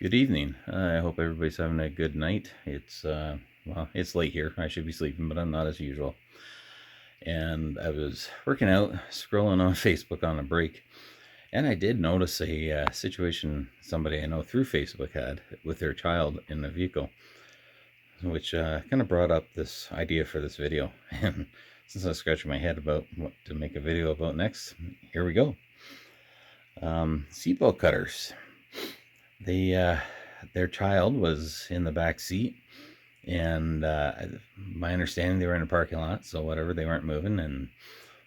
Good evening. I hope everybody's having a good night. Well, it's late here. I should be sleeping, but I'm not as usual. And I was working out, scrolling on Facebook on a break, and I did notice a situation somebody I know through Facebook had with their child in the vehicle, which kind of brought up this idea for this video. And since I was scratching my head about what to make a video about next, here we go. Seatbelt cutters. They their child was in the back seat, and my understanding they were in a parking lot, so whatever, they weren't moving, and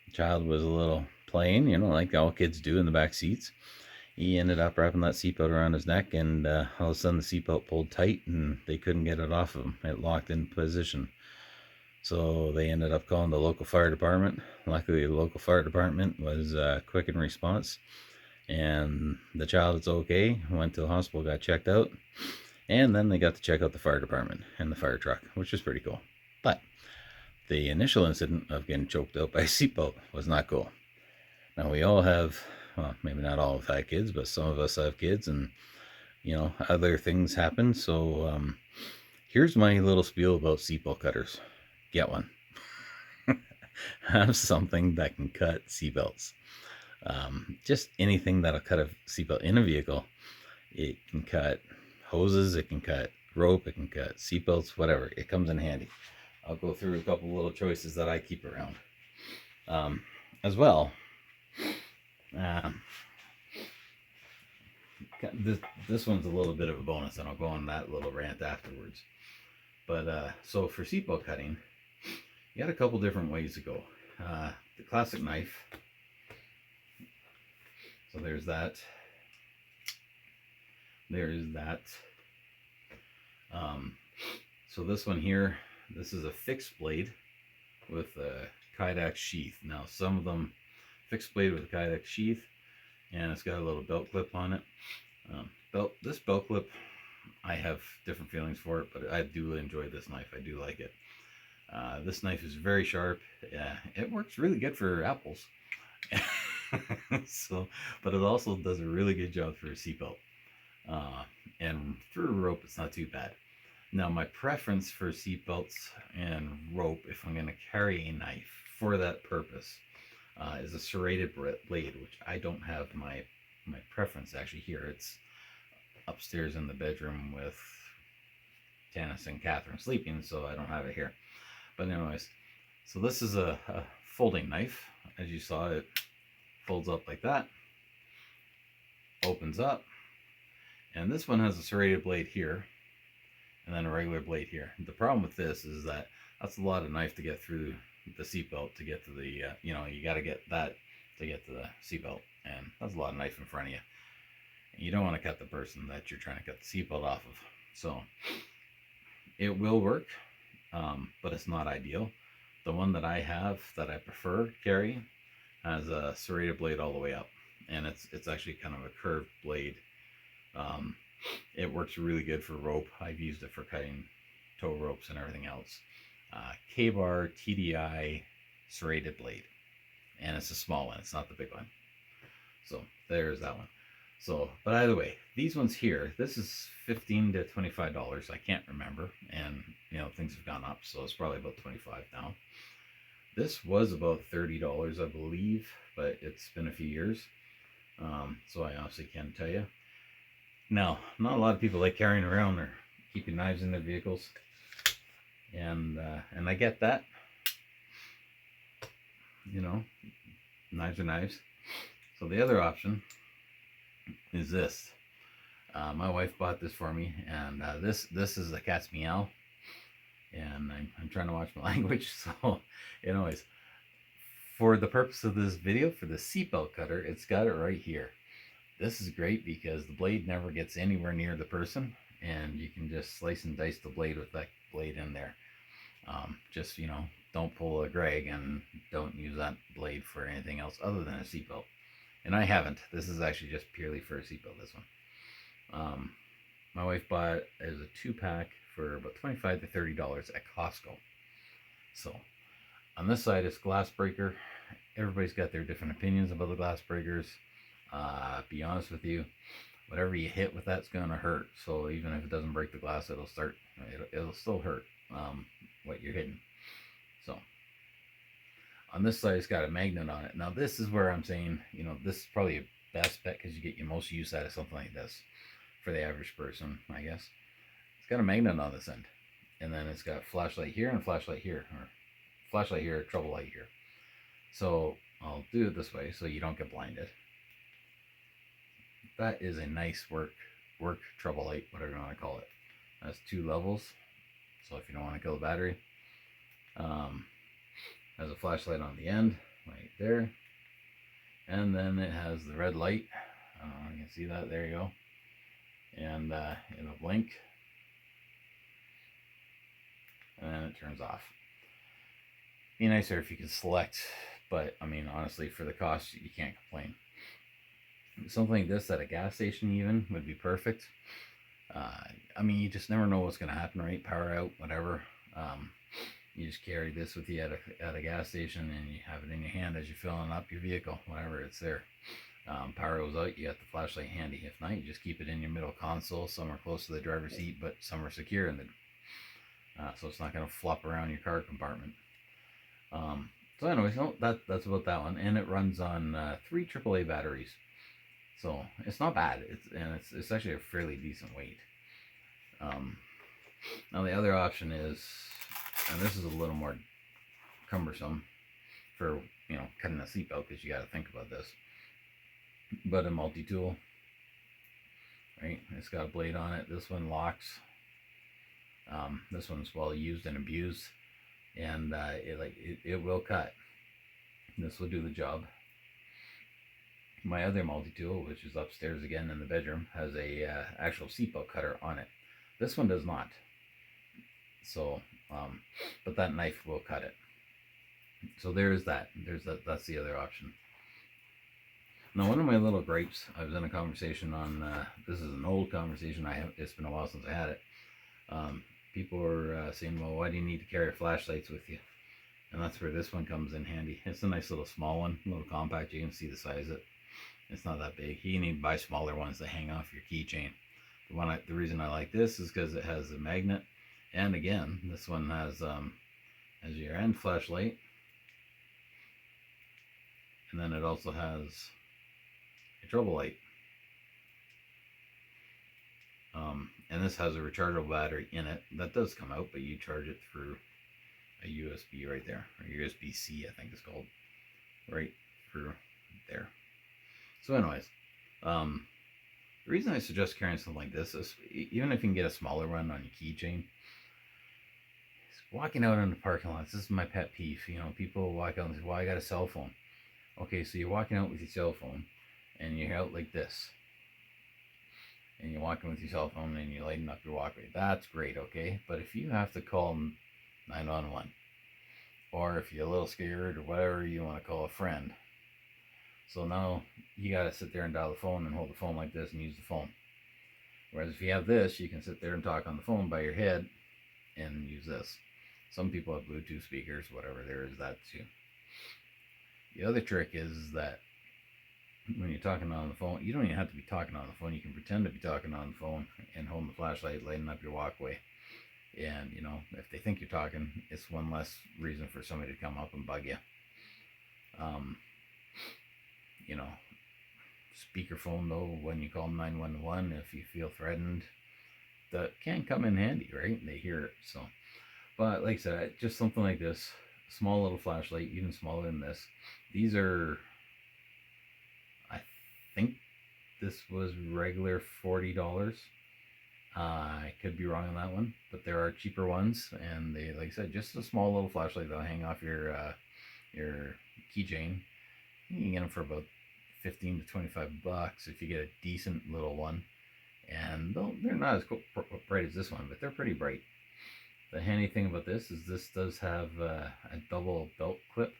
the child was a little playing, like all kids do in the back seats. He ended up wrapping that seatbelt around his neck, and all of a sudden the seatbelt pulled tight, and they couldn't get it off of him. It locked in position. So they ended up calling the local fire department. Luckily, the local fire department was quick in response, and the child is okay. Went to the hospital, got checked out, and then they got to check out the fire department and the fire truck, which is pretty cool. But the initial incident of getting choked out by a seatbelt was not cool. Now, we all have, well, maybe not all have had kids, but some of us have kids, and other things happen. So here's my little spiel about seatbelt cutters. Get one. Have something that can cut seatbelts. Just anything that'll cut a seatbelt in a vehicle. It can cut hoses, it can cut rope, it can cut seatbelts, whatever. It comes in handy. I'll go through a couple little choices that I keep around. As well, this one's a little bit of a bonus, and I'll go on that little rant afterwards. But so for seatbelt cutting, you got a couple different ways to go. The classic knife. So there's that. There's that. So this one here, this is a fixed blade with a Kydex sheath. Now, some of them fixed blade with a Kydex sheath, and it's got a little belt clip on it. This belt clip, I have different feelings for it, but I do enjoy this knife. I do like it. This knife is very sharp. It works really good for apples. But it also does a really good job for a seatbelt. And for a rope, it's not too bad. Now, my preference for seatbelts and rope, if I'm going to carry a knife for that purpose, is a serrated blade, which I don't have my preference actually here. It's upstairs in the bedroom with Janice and Catherine sleeping, so I don't have it here. But anyways, so this is a folding knife. As you saw, it folds up like that, opens up, and this one has a serrated blade here, and then a regular blade here. The problem with this is that that's a lot of knife to get through the seatbelt to get to the, you got to get that to get to the seatbelt, and that's a lot of knife in front of you. And you don't want to cut the person that you're trying to cut the seatbelt off of. So it will work, but it's not ideal. The one that I have that I prefer carrying has a serrated blade all the way up, and it's actually kind of a curved blade. It works really good for rope. I've used it for cutting tow ropes and everything else. K-bar TDI serrated blade, and it's a small one. It's not the big one. So there's that one. So, but either way, these ones here, this is $15 to $25. I can't remember, and things have gone up, so it's probably about $25 now. This was about $30, I believe, but it's been a few years, so I honestly can't tell you. Now, not a lot of people like carrying around or keeping knives in their vehicles, and I get that. Knives are knives. So the other option is this. My wife bought this for me, and this is a cat's meow, and I'm trying to watch my language. So, anyways, for the purpose of this video, for the seatbelt cutter, it's got it right here. This is great because the blade never gets anywhere near the person, and you can just slice and dice the blade with that blade in there. Just, don't pull a Greg and don't use that blade for anything else other than a seatbelt. And I haven't. This is actually just purely for a seatbelt, this one. My wife bought it as a 2-pack for about $25 to $30 at Costco. So on this side is glass breaker. Everybody's got their different opinions about the glass breakers. Be honest with you, whatever you hit with that's gonna hurt. So even if it doesn't break the glass, it'll still hurt what you're hitting. So on this side, it's got a magnet on it. Now this is where I'm saying, you know, this is probably a best bet because you get your most use out of something like this for the average person, I guess. It's got a magnet on this end, and then it's got flashlight here and flashlight here, or flashlight here, trouble light here. So I'll do it this way so you don't get blinded. That is a nice work trouble light, whatever you want to call it. That's 2 levels, so if you don't want to kill the battery, has a flashlight on the end right there, and then it has the red light. You can see that, there you go, and it'll blink, and then it turns off. Be nicer if you could select, but I mean, honestly, for the cost, you can't complain. Something like this at a gas station even would be perfect. I mean, you just never know what's going to happen, right? Power out, whatever. You just carry this with you at a gas station, and you have it in your hand as you're filling up your vehicle, whenever it's there. Power goes out, you got the flashlight handy. If not, you just keep it in your middle console, somewhere close to the driver's seat, but somewhere secure in the so it's not going to flop around your car compartment. So anyways, that's about that one, and it runs on 3 AAA batteries, so it's not bad. It's actually a fairly decent weight. Now the other option is, and this is a little more cumbersome for, you know, cutting the seatbelt, because you got to think about this, but a multi-tool, right? It's got a blade on it. This one locks. This one's well used and abused, and it will cut. This will do the job. My other multi-tool, which is upstairs again in the bedroom, has a actual seatbelt cutter on it. This one does not. So, but that knife will cut it. So there's that. That's the other option. Now, one of my little gripes, I was in a conversation on, this is an old conversation, it's been a while since I had it. People were saying, well, why do you need to carry flashlights with you? And that's where this one comes in handy. It's a nice little small one, a little compact. You can see the size of it. It's not that big. You need to buy smaller ones that hang off your keychain. The reason I like this is because it has a magnet, and again, this one has your end flashlight, and then it also has a trouble light. And this has a rechargeable battery in it that does come out, but you charge it through a USB right there, or USB-C, I think it's called, right through there. So anyways, the reason I suggest carrying something like this is, even if you can get a smaller one on your keychain, walking out in the parking lots, this is my pet peeve. You know, people walk out and say, well, I got a cell phone. Okay, so you're walking out with your cell phone, and you're out like this, and you're walking with your cell phone, and you're lighting up your walkway. That's great, okay? But if you have to call 911, or if you're a little scared, or whatever you want to call a friend, so now you got to sit there and dial the phone and hold the phone like this and use the phone. Whereas if you have this, you can sit there and talk on the phone by your head and use this. Some people have Bluetooth speakers, whatever, there is that too. The other trick is that when you're talking on the phone, you don't even have to be talking on the phone. You can pretend to be talking on the phone and holding the flashlight, lighting up your walkway. And, you know, if they think you're talking, it's one less reason for somebody to come up and bug you. You know, speakerphone though, when you call 911, if you feel threatened, that can come in handy, right? They hear it. So, but like I said, just something like this, small little flashlight, even smaller than this. These are, I think this was regular $40. I could be wrong on that one, but there are cheaper ones, and they, like I said, just a small little flashlight that'll hang off your keychain. You can get them for about $15 to $25 if you get a decent little one, and they're not as bright as this one, but they're pretty bright. The handy thing about this is this does have a double belt clip,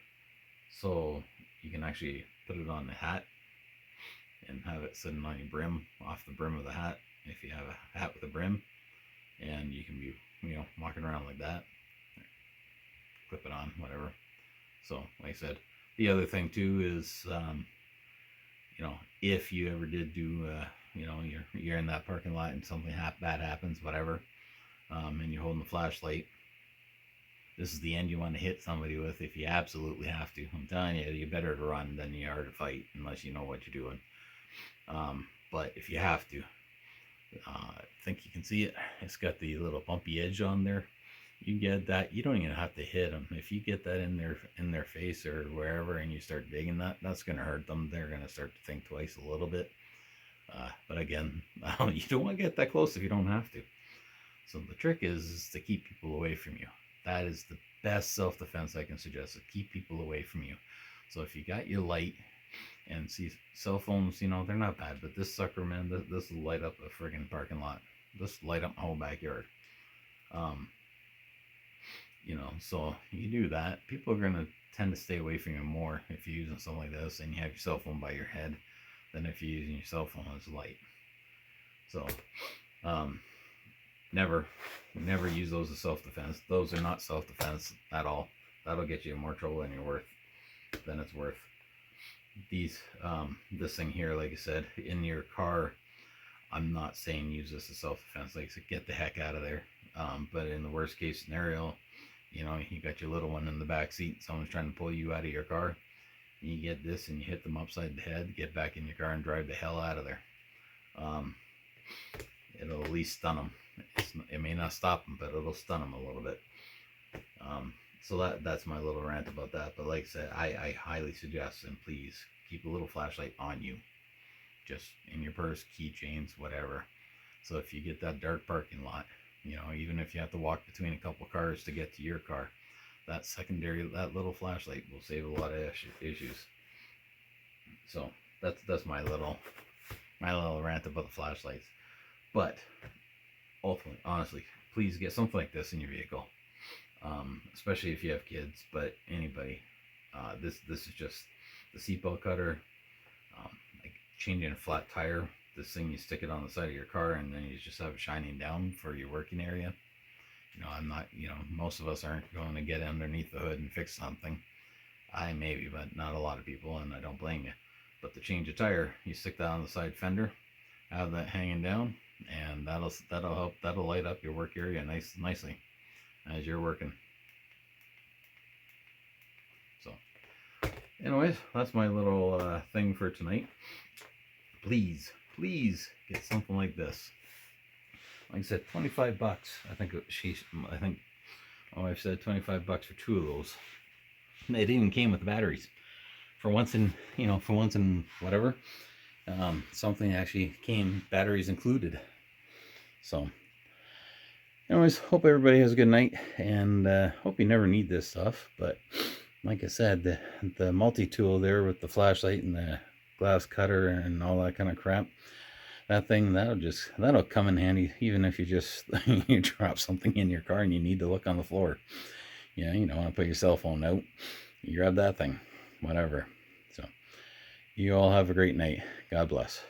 so you can actually put it on the hat and have it sitting on your brim, off the brim of the hat, if you have a hat with a brim, and you can be, you know, walking around like that, clip it on, whatever. So like I said, the other thing too is, you know, if you ever did do, you know, your you're in that parking lot and something bad happens, whatever, and you're holding the flashlight, this is the end you want to hit somebody with if you absolutely have to. I'm telling you, you're better to run than you are to fight, unless you know what you're doing. But if you have to, I think you can see it. It's got the little bumpy edge on there. You get that, you don't even have to hit them. If you get that in their face or wherever, and you start digging that's going to hurt them. They're going to start to think twice a little bit. But again, you don't want to get that close if you don't have to. So the trick is to keep people away from you. That is the best self-defense I can suggest, to keep people away from you. So if you got your light, and see, cell phones, they're not bad, but this sucker, man, this will light up a friggin' parking lot. This will light up my whole backyard. So you do that, people are going to tend to stay away from you more if you're using something like this and you have your cell phone by your head than if you're using your cell phone as light. So never use those as self-defense. Those are not self-defense at all. That'll get you in more trouble than it's worth. This thing here, like I said, in your car, I'm not saying use this as self-defense. Like I said, get the heck out of there. But in the worst case scenario, you got your little one in the back seat, someone's trying to pull you out of your car, and you get this and you hit them upside the head, get back in your car and drive the hell out of there. It'll at least stun them. It may not stop them, but it'll stun them a little bit. So that's my little rant about that. But like I said, I highly suggest, and please keep a little flashlight on you, just in your purse, keychains, whatever. So if you get that dark parking lot, even if you have to walk between a couple cars to get to your car, that little flashlight will save a lot of issues. So that's my little rant about the flashlights. But ultimately, honestly, please get something like this in your vehicle, especially if you have kids. But anybody, this is just the seatbelt cutter, like changing a flat tire. This thing, you stick it on the side of your car, and then you just have it shining down for your working area. I'm not, most of us aren't going to get underneath the hood and fix something. I maybe, but not a lot of people, and I don't blame you. But to change a tire, you stick that on the side fender, have that hanging down, and that'll help. That'll light up your work area nicely as you're working. So, anyways, that's my little thing for tonight. Please get something like this. Like I said, $25. I think my wife said $25 for 2 of those. It even came with batteries. For once in whatever, something actually came, batteries included. So anyways, hope everybody has a good night, and hope you never need this stuff. But like I said, the multi-tool there with the flashlight and the glass cutter and all that kind of crap, that thing, that'll come in handy, even if you just you drop something in your car and you need to look on the floor. You don't want to put your cell phone out, you grab that thing, whatever. So you all have a great night. God bless.